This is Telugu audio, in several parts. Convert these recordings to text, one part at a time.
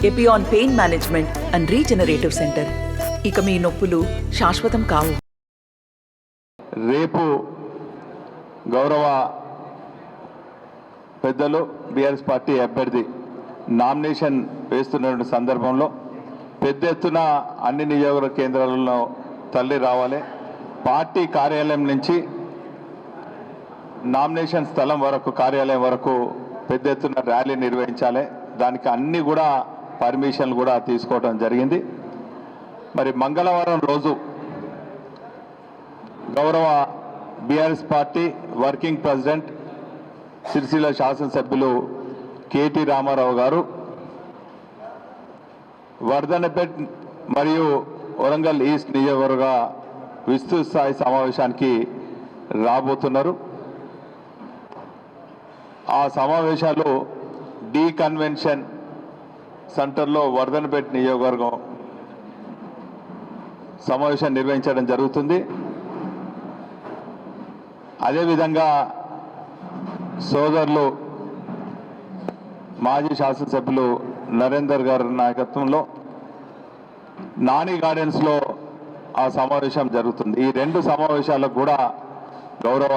Epione pain management and regenerative centre. ఇక మీ నొప్పులు శాశ్వతం కావు. రేపు గౌరవ పెద్దలు బీఆర్ఎస్ పార్టీ అభ్యర్థి నామినేషన్ వేస్తున్న సందర్భంలో పెద్ద ఎత్తున అన్ని నియోజకవర్గ కేంద్రాలలో తల్లి రావాలి. పార్టీ కార్యాలయం నుంచి నామినేషన్ స్థలం వరకు, కార్యాలయం వరకు పెద్ద ఎత్తున ర్యాలీ నిర్వహించాలి. దానికి అన్ని కూడా పర్మిషన్లు కూడా తీసుకోవడం జరిగింది. మరి మంగళవారం రోజు గౌరవ BRS party working president Sircilla శాసనసభ్యులు కేటీ రామారావు గారు వర్ధన్నపేట్ మరియు వరంగల్ ఈస్ట్ నియోజకవర్గ విస్తృత స్థాయి సమావేశానికి రాబోతున్నారు. ఆ సమావేశాలు డి కన్వెన్షన్ సెంటర్లో వర్ధన్నపేట్ నియోజకవర్గం సమావేశం నిర్వహించడం జరుగుతుంది. అదేవిధంగా సోదరులు మాజీ శాసనసభ్యులు నరేందర్ గారి నాయకత్వంలో నాని గార్డెన్స్లో ఆ సమావేశం జరుగుతుంది. ఈ రెండు సమావేశాలకు కూడా గౌరవ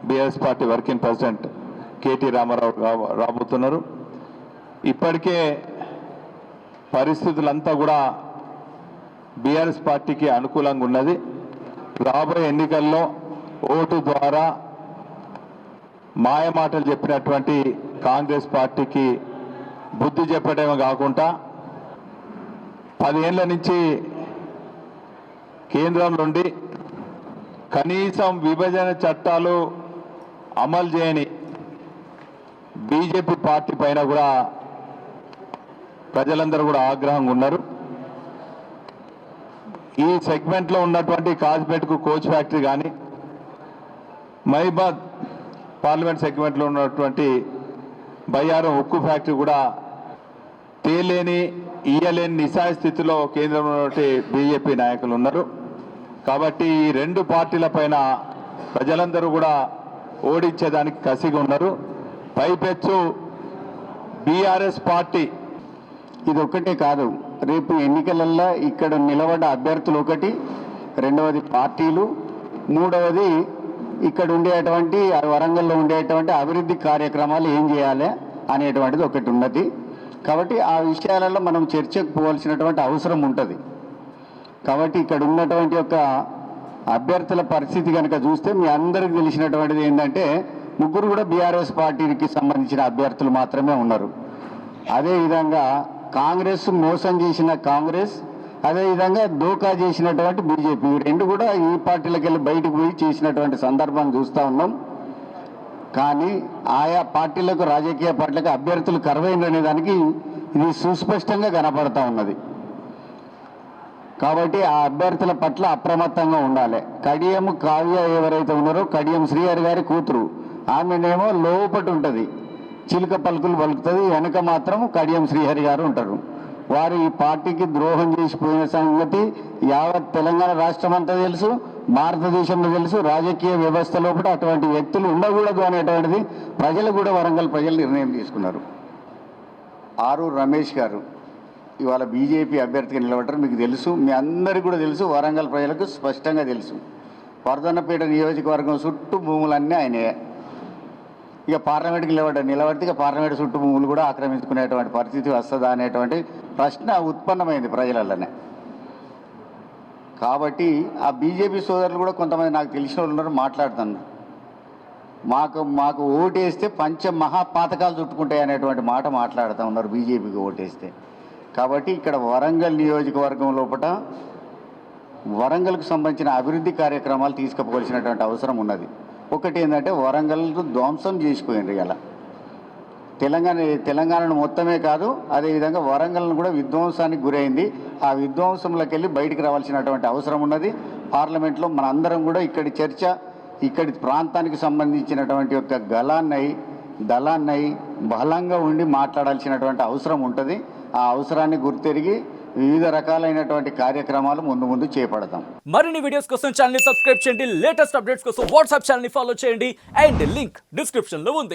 BRS party working president KT Rama Rao రాబోతున్నారు. ఇప్పటికే పరిస్థితులంతా కూడా బీఆర్ఎస్ పార్టీకి అనుకూలంగా ఉన్నది. రాబోయే ఎన్నికల్లో ఓటు ద్వారా మాయమాటలు చెప్పినటువంటి కాంగ్రెస్ పార్టీకి బుద్ధి చెప్పడమే కాకుండా 10 ఏళ్ల నుంచి కేంద్రం నుండి కనీసం విభజన చట్టాలు అమలు చేయని బీజేపీ పార్టీ పైన కూడా ప్రజలందరూ కూడా ఆగ్రహంగా ఉన్నారు. ఈ సెగ్మెంట్లో ఉన్నటువంటి కాజ్పేట్కు కోచ్ ఫ్యాక్టరీ కానీ, మహిబాద్ పార్లమెంట్ సెగ్మెంట్లో ఉన్నటువంటి బయ్యారం ఉక్కు ఫ్యాక్టరీ కూడా తేలేని ఇయ్యలేని నిస్సాయ స్థితిలో కేంద్రంలో ఉన్నటువంటి బీజేపీ నాయకులు ఉన్నారు. కాబట్టి ఈ రెండు పార్టీల పైన ప్రజలందరూ కూడా ఓడించేదానికి కసిగా ఉన్నారు. పైపెచ్చు బీఆర్ఎస్ పార్టీ ఇది ఒక్కటే కాదు, రేపు ఎన్నికలల్లో ఇక్కడ నిలబడ్డ అభ్యర్థులు ఒకటి, రెండవది పార్టీలు, మూడవది ఇక్కడ ఉండేటువంటి వరంగల్లో ఉండేటువంటి అభివృద్ధి కార్యక్రమాలు ఏం చేయాలి అనేటువంటిది ఒకటి ఉన్నది. కాబట్టి ఆ విషయాలలో మనం చర్చకు పోవాల్సినటువంటి అవసరం ఉంటుంది. కాబట్టి ఇక్కడ ఉన్నటువంటి యొక్క అభ్యర్థుల పరిస్థితి కనుక చూస్తే మీ అందరికీ తెలిసినటువంటిది ఏంటంటే ముగ్గురు కూడా బీఆర్ఎస్ పార్టీకి సంబంధించిన అభ్యర్థులు మాత్రమే ఉన్నారు. అదేవిధంగా కాంగ్రెస్ మోసం చేసిన కాంగ్రెస్, అదేవిధంగా దోకా చేసినటువంటి బీజేపీ, రెండు కూడా ఈ పార్టీలకు వెళ్ళి బయటకు పోయి చేసినటువంటి సందర్భం చూస్తూ ఉన్నాం. కానీ ఆయా పార్టీలకు, రాజకీయ పార్టీలకు అభ్యర్థులు కరువైన దానికి ఇది సుస్పష్టంగా కనపడతా ఉన్నది. కాబట్టి ఆ అభ్యర్థుల పట్ల అప్రమత్తంగా ఉండాలి. కడియం కావ్య ఎవరైతే ఉన్నారో, కడియం శ్రీహరి గారి కూతురు, ఆమెనేమో లోపటి ఉంటుంది, చిలుక పలుకులు పలుకుతుంది, వెనక మాత్రం కడియం శ్రీహరి గారు ఉంటారు. వారు ఈ పార్టీకి ద్రోహం చేసిపోయిన సంగతి యావత్ తెలంగాణ రాష్ట్రం అంతా తెలుసు, భారతదేశంలో తెలుసు. రాజకీయ వ్యవస్థ లోపల అటువంటి వ్యక్తులు ఉండకూడదు అనేటువంటిది ప్రజలు కూడా, వరంగల్ ప్రజలు నిర్ణయం తీసుకున్నారు. ఆరూరు రమేష్ గారు ఇవాళ బీజేపీ అభ్యర్థిగా నిలబడ్డారు. మీకు తెలుసు, మీ అందరికీ కూడా తెలుసు, వరంగల్ ప్రజలకు స్పష్టంగా తెలుసు. వర్ధన్నపేట నియోజకవర్గం చుట్టూ భూములన్నీ ఆయనే. ఇక పార్లమెంట్కి నిలబడితే ఇక పార్లమెంట్ చుట్టూ భూములు కూడా ఆక్రమించుకునేటువంటి పరిస్థితి వస్తుందా అనేటువంటి ప్రశ్న ఉత్పన్నమైంది ప్రజలలోనే. కాబట్టి ఆ బీజేపీ సోదరులు కూడా కొంతమంది నాకు తెలిసిన వాళ్ళు ఉన్నారు, మాట్లాడుతున్నారు. మాకు ఓటేస్తే పంచ మహాపాతకాలు చుట్టుకుంటాయి అనేటువంటి మాట మాట్లాడుతూ ఉన్నారు బీజేపీకి ఓటేస్తే. కాబట్టి ఇక్కడ వరంగల్ నియోజకవర్గం లోపల వరంగల్కు సంబంధించిన అభివృద్ధి కార్యక్రమాలు తీసుకుపోవాల్సినటువంటి అవసరం ఉన్నది. ఒకటి ఏంటంటే వరంగల్ ధ్వంసం చేసిపోయింది. ఇలా తెలంగాణను మొత్తమే కాదు, అదేవిధంగా వరంగల్ను కూడా విధ్వంసానికి గురైంది. ఆ విధ్వంసంలోకి వెళ్ళి బయటికి రావాల్సినటువంటి అవసరం ఉన్నది. పార్లమెంట్లో మనందరం కూడా ఇక్కడి ప్రాంతానికి సంబంధించినటువంటి యొక్క దళాన్నై బలంగా ఉండి మాట్లాడాల్సినటువంటి అవసరం ఉంటుంది. ఆ అవసరాన్ని గుర్తెరిగి వివిధ రకాలైనటువంటి కార్యక్రమాలు ముందు చేపడతాం. మరిన్ని వీడియోస్ కోసం ఛానల్ ని సబ్స్క్రైబ్ చేయండి. లేటెస్ట్ అప్డేట్స్ కోసం వాట్సాప్ ఛానల్ ని ఫాలో చేయండి. అండ్ లింక్ డిస్క్రిప్షన్ లో ఉంది.